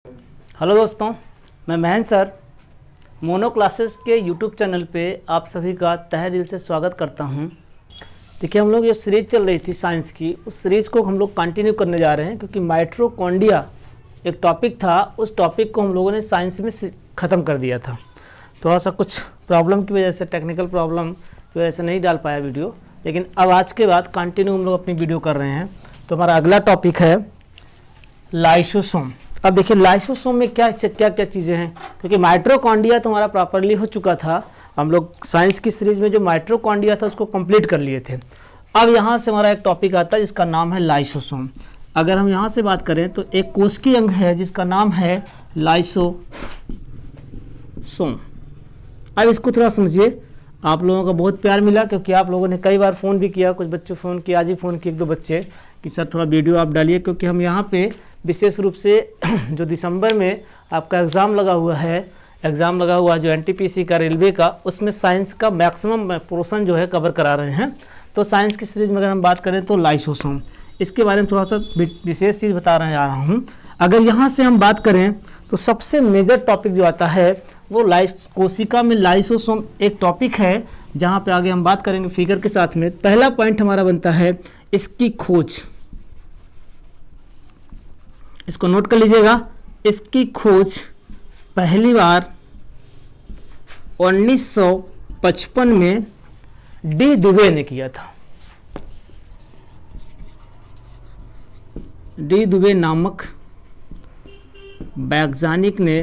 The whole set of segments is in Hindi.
हेलो दोस्तों, मैं महेंद्र सर मोनो क्लासेस के यूट्यूब चैनल पे आप सभी का तहे दिल से स्वागत करता हूं। देखिए, हम लोग जो सीरीज चल रही थी साइंस की, उस सीरीज़ को हम लोग कंटिन्यू करने जा रहे हैं क्योंकि माइटोकॉन्ड्रिया एक टॉपिक था। उस टॉपिक को हम लोगों ने साइंस में ख़त्म कर दिया था। थोड़ा सा कुछ प्रॉब्लम की वजह से, टेक्निकल प्रॉब्लम की वजह से नहीं डाल पाया वीडियो, लेकिन अब आज के बाद कंटिन्यू हम लोग अपनी वीडियो कर रहे हैं। तो हमारा अगला टॉपिक है लाइसोसोम। अब देखिए, लाइसोसोम में क्या क्या चीज़ें हैं, क्योंकि माइटोकॉन्ड्रिया तो हमारा प्रॉपरली हो चुका था। हम लोग साइंस की सीरीज़ में जो माइटोकॉन्ड्रिया था उसको कंप्लीट कर लिए थे। अब यहाँ से हमारा एक टॉपिक आता है जिसका नाम है लाइसोसोम। अगर हम यहाँ से बात करें तो एक कोशिकीय अंग है जिसका नाम है लाइसोसोम। अब इसको थोड़ा समझिए। आप लोगों का बहुत प्यार मिला क्योंकि आप लोगों ने कई बार फ़ोन भी किया, कुछ बच्चे फ़ोन किए, आज ही फ़ोन किए एक दो बच्चे कि सर थोड़ा वीडियो आप डालिए, क्योंकि हम यहाँ पे विशेष रूप से जो दिसंबर में आपका एग्ज़ाम लगा हुआ है जो एनटीपीसी का, रेलवे का, उसमें साइंस का मैक्सिमम पोर्शन जो है कवर करा रहे हैं। तो साइंस की सीरीज़ में अगर हम बात करें तो लाइसोसोम, इसके बारे में थोड़ा सा विशेष चीज़ बता रहे जा रहा हूँ। अगर यहाँ से हम बात करें तो सबसे मेजर टॉपिक जो आता है वो कोशिका में लाइसोसोम एक टॉपिक है, जहाँ पे आगे हम बात करेंगे फिगर के साथ में। पहला पॉइंट हमारा बनता है इसकी खोज। इसको नोट कर लीजिएगा। इसकी खोज पहली बार 1955 में डी दुबे ने किया था। डी दुबे नामक वैज्ञानिक ने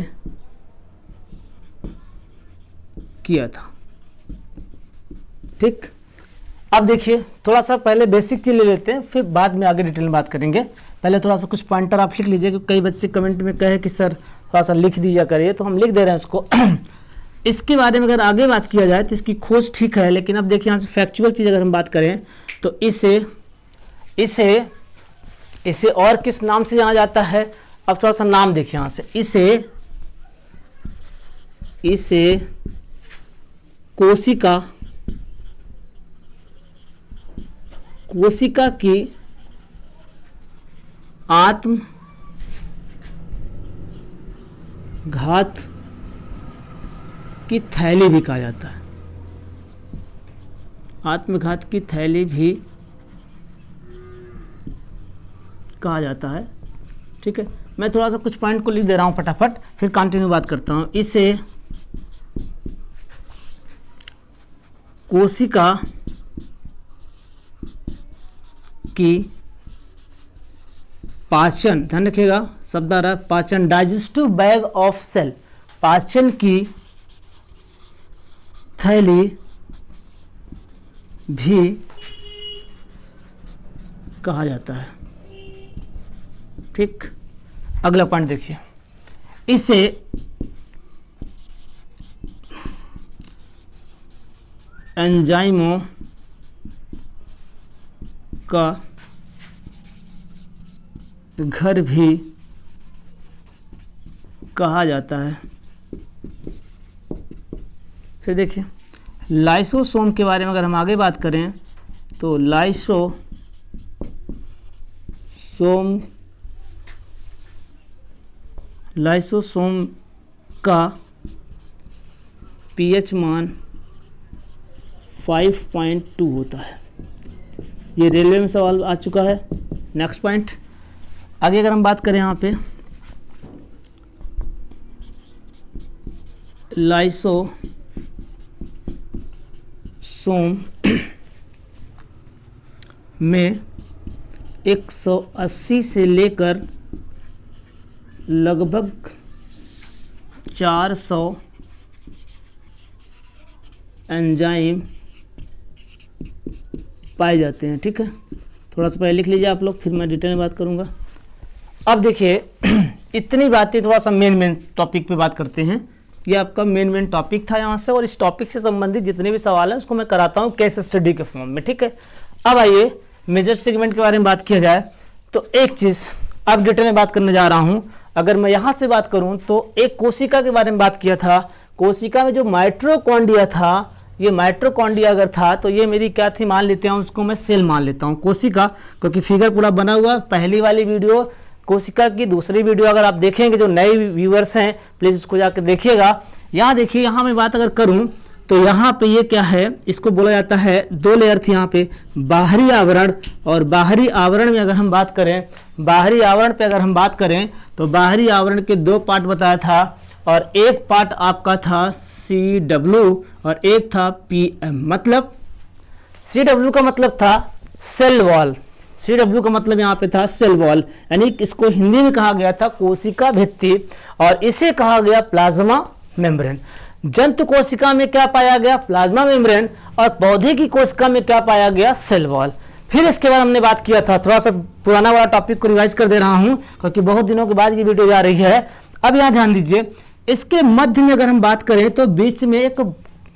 किया था। ठीक, अब देखिए, थोड़ा सा पहले बेसिक चीज ले लेते हैं, फिर बाद में आगे डिटेल में बात करेंगे। पहले थोड़ा सा कुछ पॉइंटर आप लिख लीजिए, क्योंकि कई बच्चे कमेंट में कहे कि सर थोड़ा सा लिख दीजिए करिए, तो हम लिख दे रहे हैं इसको। इसके बारे में अगर आगे बात किया जाए तो इसकी खोज ठीक है, लेकिन अब देखिए यहाँ से फैक्चुअल चीज़ अगर हम बात करें तो इसे और किस नाम से जाना जाता है। अब थोड़ा सा नाम देखिए यहाँ से, इसे कोशिका की आत्मघात की थैली भी कहा जाता है। आत्मघात की थैली भी कहा जाता है। ठीक है, मैं थोड़ा सा कुछ पॉइंट को लिख दे रहा हूँ फटाफट, फिर कंटिन्यू बात करता हूँ। इसे कोशिका की पाचन, ध्यान रखिएगा शब्द आ रहा है पाचन, डाइजेस्टिव बैग ऑफ सेल, पाचन की थैली भी कहा जाता है। ठीक, अगला पॉइंट देखिए। इसे एंजाइमों का घर भी कहा जाता है। फिर देखिए, लाइसोसोम के बारे में अगर हम आगे बात करें तो लाइसोसोम का पीएच मान 5.2 होता है। ये रेलवे में सवाल आ चुका है। नेक्स्ट पॉइंट, आगे अगर हम बात करें यहाँ पे लाइसोसोम में 180 से लेकर लगभग 400 एंजाइम पाए जाते हैं। ठीक है, थोड़ा सा पहले लिख लीजिए आप लोग, फिर मैं डिटेल में बात करूंगा। अब देखिए, इतनी बातें, थोड़ा सा मेन टॉपिक पे बात करते हैं। ये आपका मेन टॉपिक था यहाँ से, और इस टॉपिक से संबंधित जितने भी सवाल हैं उसको मैं कराता हूँ केस स्टडी के फॉर्म में। ठीक है, अब आइए मेजर सेगमेंट के बारे में बात किया जाए तो एक चीज़ अब डिटेल में बात करने जा रहा हूँ। अगर मैं यहाँ से बात करूँ तो एक कोशिका के बारे में बात किया था। कोशिका में जो माइटोकॉन्ड्रिया था, ये माइटोकॉन्ड्रिया अगर था तो ये मेरी क्या थी मान लेते हैं, उसको मैं सेल मान लेता हूँ कोशिका, क्योंकि फिगर पूरा बना हुआ। पहली वाली वीडियो कोशिका की दूसरी वीडियो अगर आप देखेंगे, जो नए व्यूअर्स हैं प्लीज़ उसको जाकर देखिएगा। यहाँ देखिए, यहाँ मैं बात अगर करूँ तो यहाँ पे ये क्या है, इसको बोला जाता है, दो लेयर थी यहाँ पे, बाहरी आवरण और बाहरी आवरण में अगर हम बात करें, बाहरी आवरण पे अगर हम बात करें तो बाहरी आवरण के दो पार्ट बताया था और एक पार्ट आपका था CW और एक था PM। मतलब CW का मतलब था सेल वॉल, CW का मतलब यहाँ पे था सेल वॉल, यानी इसको हिंदी में कहा गया था कोशिका भित्ति और इसे कहा गया प्लाज्मा मेम्ब्रेन। जंतु कोशिका में क्या पाया गया, प्लाज्मा मेम्ब्रेन, और पौधे की कोशिका में क्या पाया गया, सेल वॉल। फिर इसके बाद हमने बात किया था, थोड़ा सा पुराना वाला टॉपिक को रिवाइज कर दे रहा हूं क्योंकि बहुत दिनों के बाद ये वीडियो जा रही है। अब यहाँ ध्यान दीजिए, इसके मध्य में अगर हम बात करें तो बीच में एक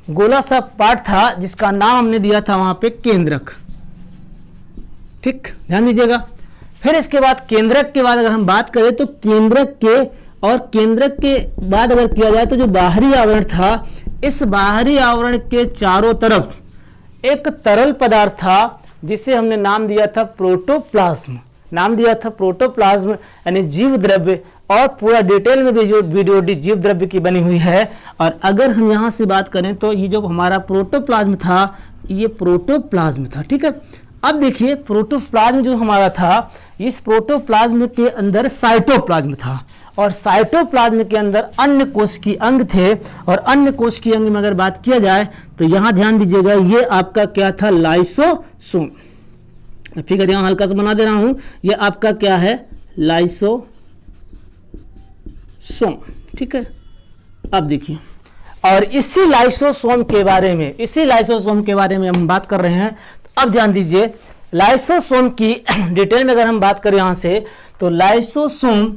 गोला सा पार्ट था जिसका नाम हमने दिया था वहां पे केंद्रक। ठीक, ध्यान दीजिएगा। फिर इसके बाद केंद्रक के बाद अगर हम बात करें तो केंद्रक के और केंद्रक के बाद अगर किया जाए तो जो बाहरी आवरण था, इस बाहरी आवरण के चारों तरफ एक तरल पदार्थ था जिसे हमने नाम दिया था प्रोटोप्लाज्म। नाम दिया था प्रोटोप्लाज्म यानी जीव द्रव्य, और पूरा डिटेल में भी जो वीडियो जीव द्रव्य की बनी हुई है। और अगर हम यहाँ से बात करें तो ये जो हमारा प्रोटोप्लाज्म था, ये प्रोटोप्लाज्म था। ठीक है, अब देखिए प्रोटोप्लाज्म जो हमारा था, इस प्रोटोप्लाज्म के अंदर साइटोप्लाज्म था और साइटोप्लाज्म के अंदर अन्य कोशिकीय अंग थे। और अन्य कोशिकीय अंग में अगर बात किया जाए तो यहाँ ध्यान दीजिएगा, ये आपका क्या था, लाइसोसोम। फिगर यहाँ हल्का सा बना दे रहा हूं, ये आपका क्या है, लाइसोसोम। ठीक है, अब देखिए, और इसी लाइसोसोम के बारे में हम बात कर रहे हैं। तो अब ध्यान दीजिए, लाइसोसोम की डिटेल में अगर हम बात करें यहाँ से, तो लाइसोसोम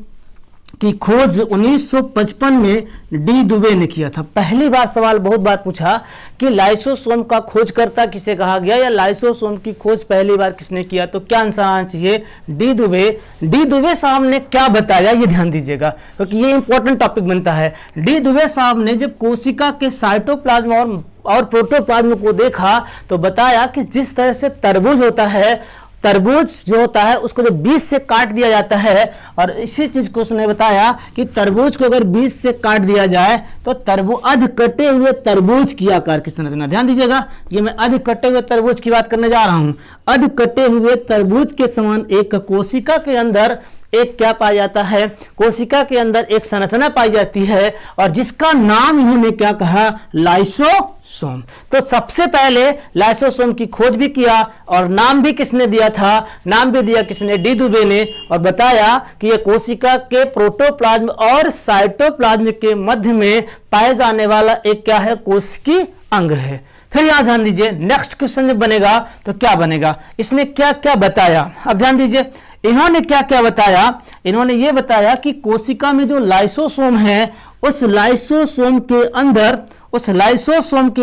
की खोज 1955 में डी दुबे ने किया था। पहली बार सवाल बहुत बार पूछा कि लाइसोसोम का खोजकर्ता किसे कहा गया या लाइसोसोम की खोज पहली बार किसने किया, तो क्या आंसर आना चाहिए, डी दुबे। डी दुबे साहब ने क्या बताया, ये ध्यान दीजिएगा क्योंकि ये इंपॉर्टेंट टॉपिक बनता है। डी दुबे साहब ने जब कोशिका के साइटोप्लाज्म और प्रोटोप्लाज्म को देखा तो बताया कि जिस तरह से तरबूज होता है, तरबूज जो होता है उसको जब बीज से काट दिया जाता है, और इसी चीज को उसने बताया कि तरबूज को अगर बीज से काट दिया जाए तो अध कटे हुए तरबूज की आकार की संरचना। ध्यान दीजिएगा, ये मैं अध कटे हुए तरबूज की बात करने जा रहा हूं। अध कटे हुए तरबूज के समान एक कोशिका के अंदर एक क्या पाया जाता है, कोशिका के अंदर एक संरचना पाई जाती है और जिसका नाम इन्होंने क्या कहा, लाइसोसोम। तो सबसे पहले लाइसोसोम की खोज भी किया और नाम भी किसने दिया था, नाम भी दिया किसने, डी दुबे ने, और बताया कि यह कोशिका के प्रोटोप्लाज्म और साइटोप्लाज्म के मध्य में पाए जाने वाला एक क्या है, कोशिकीय अंग है। फिर यहां ध्यान दीजिए, नेक्स्ट क्वेश्चन जब बनेगा तो क्या बनेगा, इसने क्या क्या बताया। अब ध्यान दीजिए, इन्होंने क्या क्या बताया, इन्होंने ये बताया कि कोशिका में जो लाइसोसोम है, उस लाइसोसोम के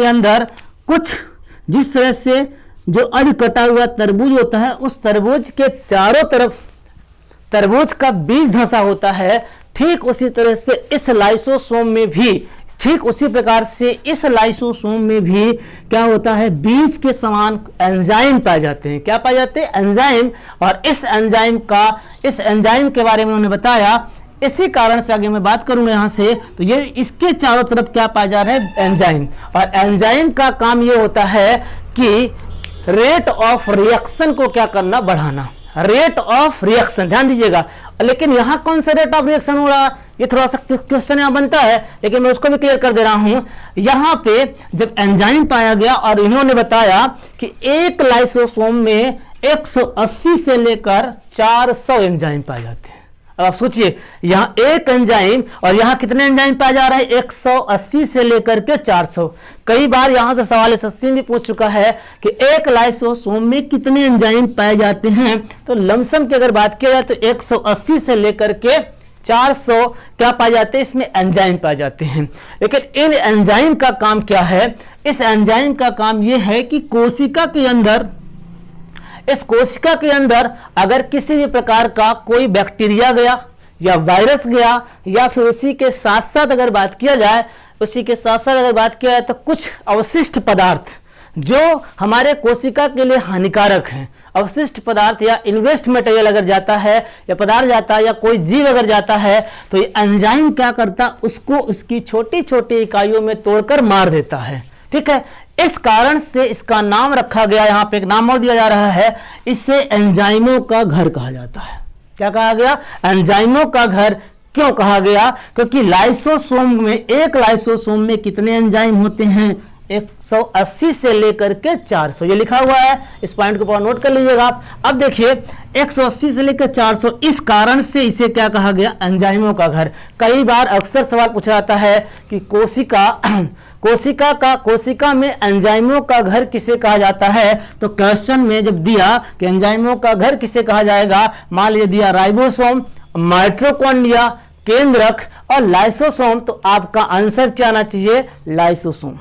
अंदर कुछ जिस तरह से जो अध कटा हुआ तरबूज होता है, उस तरबूज के चारों तरफ तरबूज का बीज धंसा होता है, ठीक उसी तरह से इस लाइसोसोम में भी, ठीक उसी प्रकार से इस लाइसोसोम में भी क्या होता है, बीज के समान एंजाइम पाए जाते हैं। क्या पाए जाते हैं, एंजाइम। और इस एंजाइम के बारे में उन्होंने बताया। इसी कारण से आगे मैं बात करूंगा यहां से, तो ये इसके चारों तरफ क्या पाया जा रहा है, एंजाइम। और एंजाइम का काम ये होता है कि रेट ऑफ रिएक्शन को क्या करना, बढ़ाना, रेट ऑफ रिएक्शन। ध्यान दीजिएगा, लेकिन यहां कौन सा रेट ऑफ रिएक्शन हो रहा, ये थोड़ा सा क्वेश्चन यहां बनता है, लेकिन मैं उसको भी क्लियर कर दे रहा हूं। यहां पे जब एंजाइम पाया गया और इन्होंने बताया कि एक लाइसोसोम में 180 से लेकर 400 एंजाइम पाए जाते हैं। अब आप सोचिए, यहाँ एक एंजाइम और यहाँ कितने एंजाइम पाया जा रहा है, 180 से लेकर के 400। कई बार यहाँ से सवाल SSC भी पूछ चुका है कि एक लाइसोसोम में कितने एंजाइम पाए जाते हैं। तो लमसम की अगर बात किया जाए तो 180 से लेकर के 400 क्या पाए जाते हैं, इसमें एंजाइम पाए जाते हैं। लेकिन इन एंजाइम का काम क्या है, इस एंजाइम का काम यह है कि कोशिका के अंदर, इस कोशिका के अंदर अगर किसी भी प्रकार का कोई बैक्टीरिया गया या वायरस गया, या फिर उसी के साथ साथ अगर बात किया जाए तो कुछ अवशिष्ट पदार्थ जो हमारे कोशिका के लिए हानिकारक हैं, अवशिष्ट पदार्थ या इन्वेस्ट मटेरियल अगर जाता है या पदार्थ जाता है या कोई जीव अगर जाता है तो ये एंजाइम क्या करता, उसको उसकी छोटी छोटी इकाइयों में तोड़कर मार देता है। ठीक है, इस कारण से इसका नाम रखा गया, यहां पे एक नाम और दिया जा रहा है, इसे एंजाइमों का घर कहा जाता है। क्या कहा गया? एंजाइमों का घर। क्यों कहा गया? क्योंकि लाइसोसोम में, एक लाइसोसोम में कितने एंजाइम होते हैं? 180 से लेकर के 400, ये लिखा हुआ है, इस पॉइंट को पूरा नोट कर लीजिएगा आप। अब देखिए 180 से लेकर 400, इस कारण से इसे क्या कहा गया? एंजाइमों का घर। कई बार अक्सर सवाल पूछा जाता है कि कोशिका में एंजाइमों का घर किसे कहा जाता है? तो क्वेश्चन में जब दिया कि एंजाइमों का घर किसे कहा जाएगा, मान लीजिए दिया राइबोसोम, माइटोकॉन्ड्रिया, केंद्रक और लाइसोसोम, तो आपका आंसर क्या आना चाहिए? लाइसोसोम।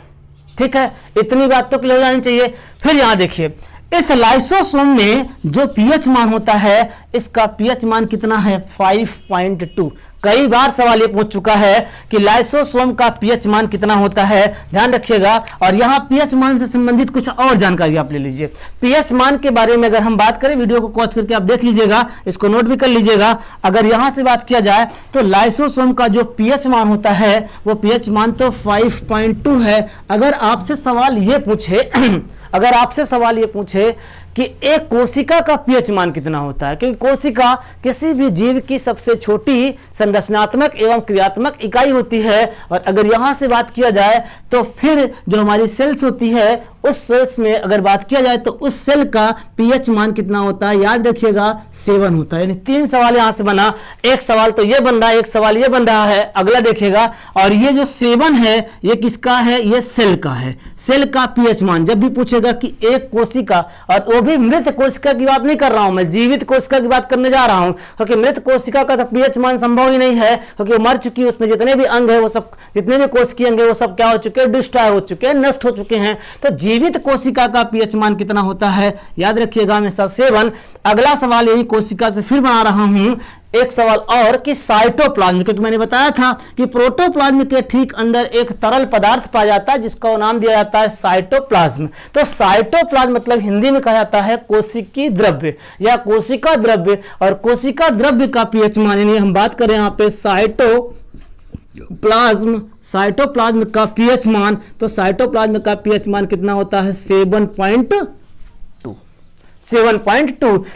ठीक है, इतनी बात तो क्लियर जानी चाहिए। फिर यहां देखिए, इस लाइसोसोम में जो पीएच मान होता है, इसका पीएच मान कितना है? 5.2। कई बार सवाल ये पूछ चुका है कि लाइसोसोम का पीएच मान कितना होता है, ध्यान रखिएगा। और यहां पीएच मान से संबंधित कुछ और जानकारी आप ले लीजिए। पीएच मान के बारे में अगर हम बात करें, वीडियो को पॉज करके आप देख लीजिएगा, इसको नोट भी कर लीजिएगा। अगर यहां से बात किया जाए तो लाइसोसोम का जो पीएच मान होता है वो पीएच मान तो 5.2 है। अगर आपसे सवाल ये पूछे कि एक कोशिका का पीएच मान कितना होता है, क्योंकि कोशिका किसी भी जीव की सबसे छोटी संरचनात्मक एवं क्रियात्मक इकाई होती है। और अगर यहां से बात किया जाए तो फिर जो हमारी सेल्स होती है, उस सेल्स में अगर बात किया जाए तो उस सेल का पीएच मान कितना होता है? याद रखिएगा 7 होता है। यानी 3 सवाल यहां से बना, एक सवाल तो ये बन रहा है, एक सवाल ये बन रहा है, अगला देखिएगा। और ये जो 7 है ये किसका है? ये सेल का है। सेल का पीएच मान जब भी पूछेगा कि एक कोशिका, और वो भी मृत कोशिका की बात नहीं कर रहा हूं मैं, जीवित कोशिका की बात करने जा रहा हूं, क्योंकि मृत कोशिका का तो पीएच मान संभव ही नहीं है, क्योंकि मर चुकी है, उसमें जितने भी अंग है वो सब, जितने भी कोशिकीय अंग है वो सब क्या हो चुके हैं? डिस्ट्रॉय हो चुके हैं, नष्ट हो चुके हैं। तो जीवित कोशिका का पीएच मान कितना होता है? याद रखिएगा हमेशा 7। अगला सवाल यही कोशिका से फिर बना रहा हूं, एक सवाल और कि साइटोप्लाज्म, क्योंकि मैंने बताया था कि प्रोटोप्लाज्म के ठीक अंदर एक तरल पदार्थ पाया जाता है जिसका नाम दिया जाता है साइटोप्लाज्म। तो साइटोप्लाज्म मतलब हिंदी में कहा जाता है कोशिकीय द्रव्य या कोशिका द्रव्य। और कोशिका द्रव्य का पीएच मान, यानी हम बात करें यहाँ पे साइटोप्लाज्म का पीएच मान, तो साइटोप्लाज्म का पीएच मान कितना होता है? 7.2।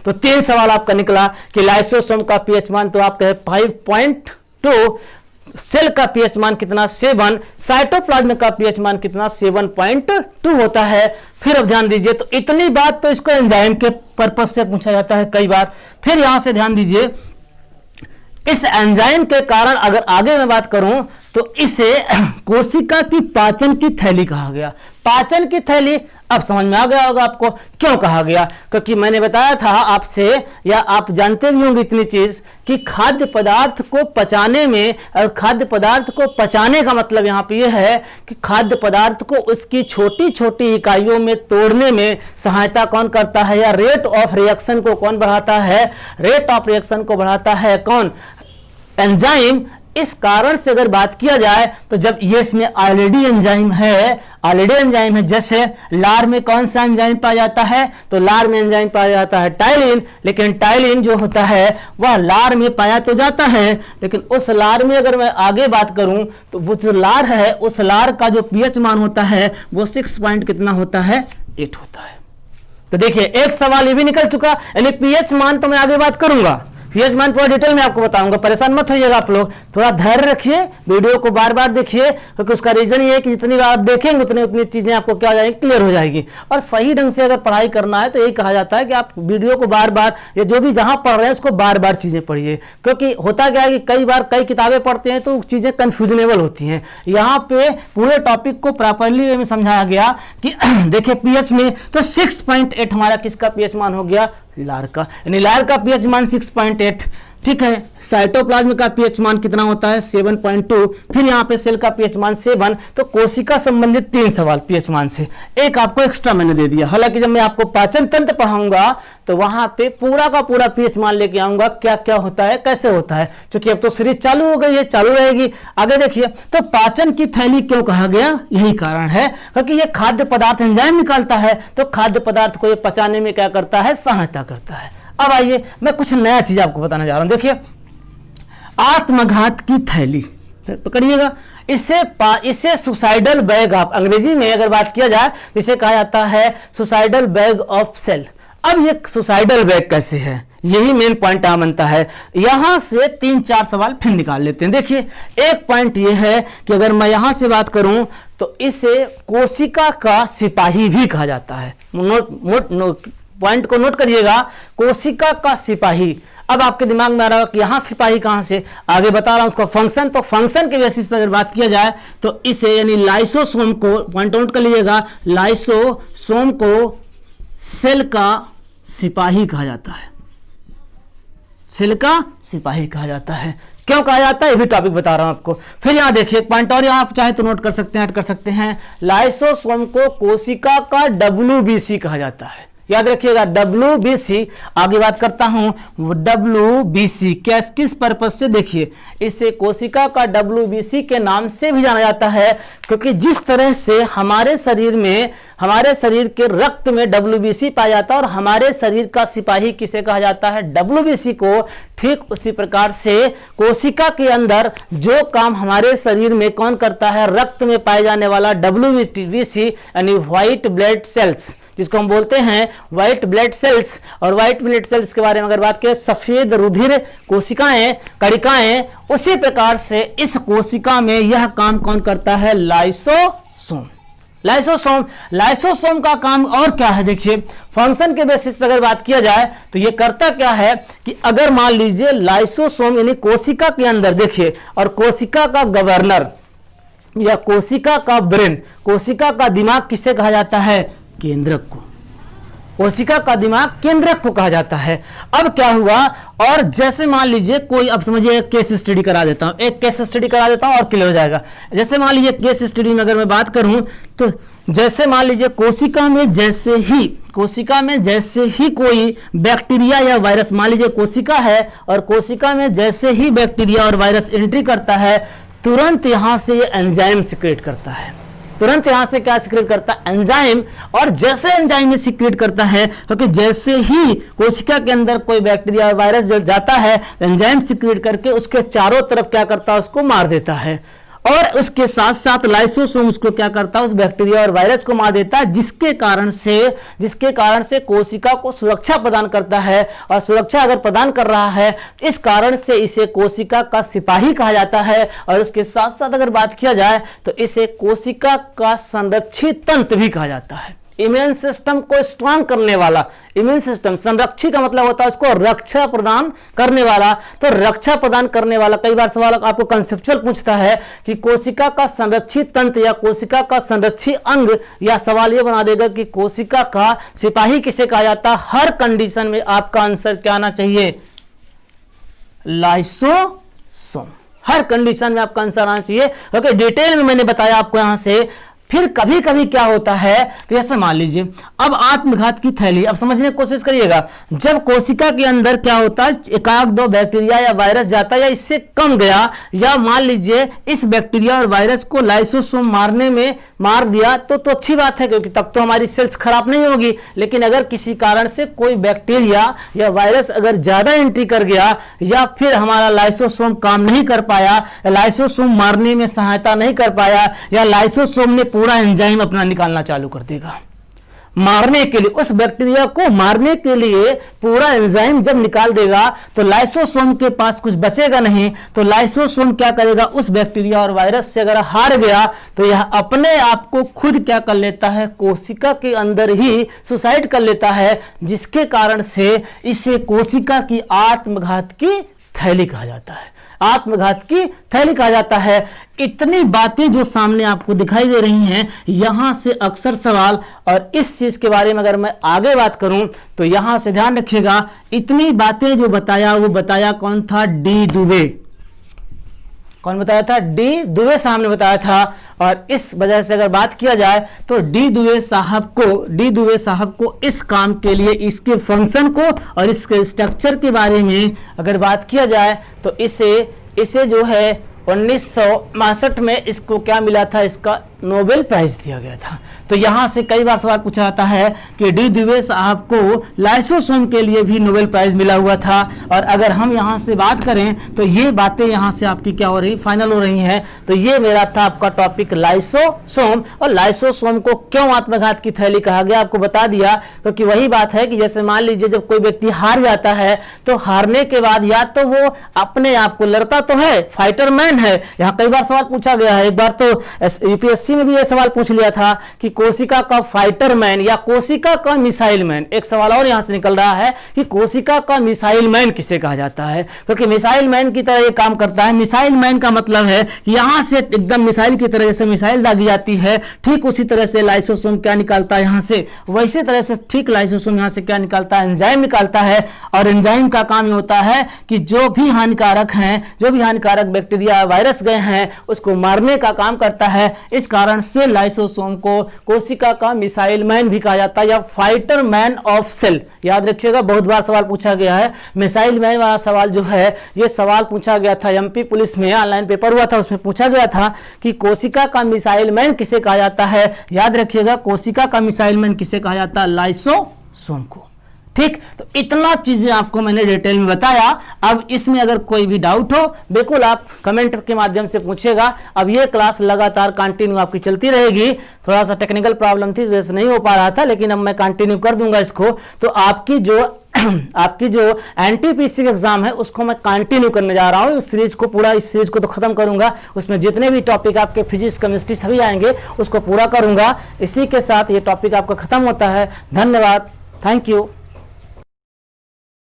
तो 3 सवाल आपका निकला कि लाइसोसोम का पीएच मान तो आप कहे 5.2, सेल का पीएच मान कितना? 7, साइटोप्लाज्म का पीएच मान कितना? 7.2 होता है। फिर अब ध्यान दीजिए, तो इतनी बात तो इसको एंजाइम के पर्पज से पूछा जाता है कई बार। फिर यहां से ध्यान दीजिए, इस एंजाइम के कारण अगर आगे मैं बात करूं तो इसे कोशिका की पाचन की थैली कहा गया। पाचन की थैली अब समझ में आ गया होगा आपको क्यों कहा गया, क्योंकि मैंने बताया था आपसे, या आप जानते भी होंगे इतनी चीज कि खाद्य पदार्थ को पचाने में, और खाद्य पदार्थ को पचाने का मतलब यहाँ पे यह है कि खाद्य पदार्थ को उसकी छोटी छोटी इकाइयों में तोड़ने में सहायता कौन करता है, या रेट ऑफ रिएक्शन को कौन बढ़ाता है? रेट ऑफ रिएक्शन को बढ़ाता है कौन? एंजाइम। इस कारण से अगर बात किया जाए तो जब ये इसमें ऑलरेडी एंजाइम है, जैसे लार में कौन सा एंजाइम पाया जाता है? तो लार में एंजाइम पाया जाता है टाइलिन। लेकिन टाइलिन जो होता है वह लार में पाया तो जाता है, लेकिन उस लार में अगर मैं आगे बात करूं तो वो जो लार है, उस लार का जो पीएच मान होता है वो 6 पॉइंट कितना होता है? 8 होता है। तो देखिए एक सवाल ये भी निकल चुका, यानी पीएच मान तो मैं आगे बात करूंगा, पीएच मान पूरा डिटेल में आपको बताऊंगा, परेशान मत होइएगा आप लोग, थोड़ा धैर्य रखिए, वीडियो को बार बार देखिए, क्योंकि उसका रीजन ये है कि जितनी बार आप देखेंगे उतनी चीजें आपको क्या हो जाएंगी? क्लियर हो जाएगी। और सही ढंग से अगर पढ़ाई करना है तो यही कहा जाता है कि आप वीडियो को बार बार, या जो भी जहां पढ़ रहे हैं उसको बार बार चीजें पढ़िए, क्योंकि होता क्या है कि कई बार कई किताबें पढ़ते हैं तो चीजें कंफ्यूजनेबल होती हैं। यहाँ पे पूरे टॉपिक को प्रॉपरली वे में समझाया गया कि देखिए पीएच में तो 6.8 हमारा किसका पीएच मान हो गया? लार का। यानी लार का पीएच मान 6.8। ठीक है। साइटोप्लाज्म का पीएच मान कितना होता है 7.2, फिर यहाँ पे सेल का पीएच मान 7। तो कोशिका संबंधित 3 सवाल पीएच मान से, एक आपको एक्स्ट्रा मैंने दे दिया। हालांकि जब मैं आपको पाचन तंत्र पढ़ाऊंगा तो वहां पे पूरा का पूरा पीएच मान लेके आऊंगा, क्या क्या होता है, कैसे होता है, क्योंकि अब तो सीरीज चालू हो गई है, चालू रहेगी। आगे देखिए, तो पाचन की थैली क्यों कहा गया, यही कारण है क्योंकि ये खाद्य पदार्थ एंजाइम निकालता है, तो खाद्य पदार्थ को ये पचाने में क्या करता है, सहायता करता है। अब आइए मैं कुछ नया चीज आपको बताना जा रहा हूं। देखिए, आत्मघात की थैली पकड़िएगा, इसे सुसाइडल बैग ऑफ, अंग्रेजी में अगर बात किया जाए तो इसे कहा जाता है सुसाइडल बैग ऑफ सेल। अब ये सुसाइडल बैग कैसे है, यही मेन पॉइंट यहां बनता है। यहां से 3-4 सवाल फिर निकाल लेते हैं। देखिए, एक पॉइंट ये है कि अगर मैं यहां से बात करूं तो इसे कोशिका का सिपाही भी कहा जाता है। पॉइंट को नोट करिएगा, कोशिका का सिपाही। अब आपके दिमाग में आ रहा है कि यहां सिपाही कहां से, आगे बता रहा हूं उसका फंक्शन। तो फंक्शन के बेसिस पर अगर बात किया जाए तो इसे यानी लाइसोसोम को, पॉइंट आउट कर लीजिएगा, लाइसोसोम को सेल का सिपाही कहा जाता है। सेल का सिपाही कहा जाता है। क्यों कहा जाता है, ये भी टॉपिक बता रहा हूं आपको। फिर यहां देखिए, एक पॉइंट और यहां आप चाहे तो नोट कर सकते हैं, ऐड कर सकते हैं। लाइसोसोम को कोशिका का WBC कहा जाता है। याद रखिएगा, WBC। आगे बात करता हूं, WBC किस पर्पज से, देखिए इसे कोशिका का WBC के नाम से भी जाना जाता है, क्योंकि जिस तरह से हमारे शरीर के रक्त में WBC पाया जाता है और हमारे शरीर का सिपाही किसे कहा जाता है, WBC को, ठीक उसी प्रकार से कोशिका के अंदर जो काम हमारे शरीर में कौन करता है, रक्त में पाए जाने वाला WBC यानी व्हाइट ब्लड सेल्स, जिसको हम बोलते हैं व्हाइट ब्लड सेल्स। और व्हाइट ब्लड सेल्स के बारे में अगर बात करें, सफेद रुधिर कोशिकाएं, कणिकाएं, उसी प्रकार से इस कोशिका में यह काम कौन करता है, लाइसोसोम। लाइसोसोम का काम और क्या है, देखिए फंक्शन के बेसिस पर अगर बात किया जाए तो ये करता क्या है कि अगर मान लीजिए लाइसोसोम यानी कोशिका के अंदर, देखिए, और कोशिका का गवर्नर या कोशिका का ब्रेन, कोशिका का दिमाग किसे कहा जाता है, केंद्रक को। कोशिका का दिमाग केंद्रक को कहा जाता है। अब क्या हुआ, और जैसे मान लीजिए कोई, अब समझिए एक केस स्टडी करा देता हूं, और क्लियर हो जाएगा। जैसे मान लीजिए केस स्टडी में अगर मैं बात करूं तो जैसे मान लीजिए कोशिका में जैसे ही कोई बैक्टीरिया या वायरस, मान लीजिए कोशिका है और कोशिका में जैसे ही बैक्टीरिया और वायरस एंट्री करता है, तुरंत यहां से ये एंजाइम सिक्रेट करता है। तुरंत यहां से क्या सिक्रेट करता है, एंजाइम। और जैसे एंजाइम सिक्रेट करता है, क्योंकि जैसे ही कोशिका के अंदर कोई बैक्टीरिया और वायरस जाता है, एंजाइम सिक्रेट करके उसके चारों तरफ क्या करता है, उसको मार देता है। और उसके साथ साथ लाइसोसोम उसको क्या करता है, उस बैक्टीरिया और वायरस को मार देता है, जिसके कारण से कोशिका को सुरक्षा प्रदान करता है। और सुरक्षा अगर प्रदान कर रहा है, इस कारण से इसे कोशिका का सिपाही कहा जाता है। और उसके साथ साथ अगर बात किया जाए तो इसे कोशिका का संरक्षित तंत्र भी कहा जाता है। इम्यून सिस्टम को स्ट्रांग करने वाला, इम्यून सिस्टम, संरक्षी का मतलब होता है उसको रक्षा प्रदान करने वाला। तो रक्षा प्रदान करने वाला, कई बार सवाल आपको कंसेप्चुअल पूछता है कि कोशिका का संरक्षित तंत्र या कोशिका का संरक्षी अंग, या सवाल ये बना देगा कि कोशिका का सिपाही किसे कहा जाता है। हर कंडीशन में आपका आंसर क्या आना चाहिए, लाइसोसोम। हर कंडीशन में आपका आंसर आना चाहिए, क्योंकि डिटेल में मैंने बताया आपको यहां से। फिर कभी कभी क्या होता है कि जैसे मान लीजिए अब आत्मघात की थैली, अब समझने की कोशिश करिएगा। जब कोशिका के अंदर क्या होता है, 1-2 बैक्टीरिया या वायरस जाता है या इससे कम गया, या मान लीजिए इस बैक्टीरिया और वायरस को लाइसोसोम मार दिया तो अच्छी बात है, क्योंकि तब तो हमारी सेल्स खराब नहीं होगी। लेकिन अगर किसी कारण से कोई बैक्टीरिया या वायरस अगर ज्यादा एंट्री कर गया, या फिर हमारा लाइसोसोम काम नहीं कर पाया, लाइसोसोम मारने में सहायता नहीं कर पाया, या लाइसोसोम ने पूरा एंजाइम अपना निकालना चालू कर देगा मारने के लिए, उस बैक्टीरिया को मारने के लिए पूरा एंजाइम जब निकाल देगा, तो लाइसोसोम के पास कुछ बचेगा नहीं। तो लाइसोसोम क्या करेगा, उस बैक्टीरिया और वायरस से अगर हार गया तो यह अपने आप को खुद क्या कर लेता है, कोशिका के अंदर ही सुसाइड कर लेता है, जिसके कारण से इसे कोशिका की आत्मघात की थैली कहा जाता है। आत्मघात की थैली कहा जाता है। इतनी बातें जो सामने आपको दिखाई दे रही हैं, यहां से अक्सर सवाल, और इस चीज के बारे में अगर मैं आगे बात करूं तो यहां से ध्यान रखिएगा, इतनी बातें जो बताया वो बताया कौन था? डी दुबे। कौन बताया था? डी दुबे साहब ने बताया था। और इस वजह से अगर बात किया जाए तो डी दुबे साहब को इस काम के लिए, इसके फंक्शन को और इसके स्ट्रक्चर के बारे में अगर बात किया जाए तो इसे जो है 1962 में इसको क्या मिला था? इसका नोबेल प्राइज दिया गया था। तो यहां से कई बार सवाल पूछा जाता है कि डी दुबे साहब को लाइसोसोम के लिए भी नोबेल प्राइज मिला हुआ था। और अगर हम यहां से बात करें तो ये बातें यहां से आपकी क्या हो रही? फाइनल हो रही हैं। तो ये मेरा था आपका टॉपिक लाइसोसोम। और लाइसोसोम को क्यों आत्मघात की थैली कहा गया आपको बता दिया, क्योंकि वही बात है कि जैसे मान लीजिए जब कोई व्यक्ति हार जाता है तो हारने के बाद या तो वो अपने आप को, लड़ता तो है, फाइटर मैन है, यहाँ कई बार सवाल पूछा गया है। एक बार तो यूपीएससी में भी यह सवाल पूछ लिया था कि कोशिका का फाइटर मैन या कोशिका का मिसाइल मैन। एक सवाल और यहां से निकल रहा है कि कोशिका का मिसाइल मैन किसे कहा जाता है, क्योंकि मिसाइल मैन की तरह ये काम करता है। मिसाइल मैन का मतलब है कि यहां से एकदम मिसाइल की तरह, जैसे मिसाइल दागी जाती है, ठीक उसी तरह से लाइसोसोम क्या निकालता है यहां से, वैसे तरह से ठीक लाइसोसोम यहां से क्या निकालता है? एंजाइम निकालता है। और एंजाइम का काम ये होता है कि जो भी हानिकारक हैं, जो भी हानिकारक बैक्टीरिया, वायरस गए हैं, उसको मारने का काम करता है। इस कारण से लाइसोसोम को कोशिका का मिसाइल मैन भी कहा जाता है या फाइटर मैन ऑफ सेल। याद रखिएगा, बहुत बार सवाल पूछा गया है। मिसाइल मैन वाला सवाल जो है, ये सवाल पूछा गया था एमपी पुलिस में, ऑनलाइन पेपर हुआ था, उसमें पूछा गया था कि कोशिका का मिसाइल मैन किसे कहा जाता है। याद रखिएगा, कोशिका का मिसाइल मैन किसे कहा जाता है? लाइसोसोम को। ठीक, तो इतना चीजें आपको मैंने डिटेल में बताया। अब इसमें अगर कोई भी डाउट हो, बिल्कुल आप कमेंट के माध्यम से पूछेगा। अब ये क्लास लगातार कंटिन्यू आपकी चलती रहेगी। थोड़ा सा टेक्निकल प्रॉब्लम थी, वैसे नहीं हो पा रहा था, लेकिन अब मैं कंटिन्यू कर दूंगा इसको। तो आपकी जो एनटीपीसी एग्जाम है उसको मैं कंटिन्यू करने जा रहा हूँ। इस सीरीज को पूरा, इस सीरीज को तो खत्म करूंगा, उसमें जितने भी टॉपिक आपके फिजिक्स, केमिस्ट्री सभी आएंगे उसको पूरा करूंगा। इसी के साथ ये टॉपिक आपका खत्म होता है। धन्यवाद, थैंक यू।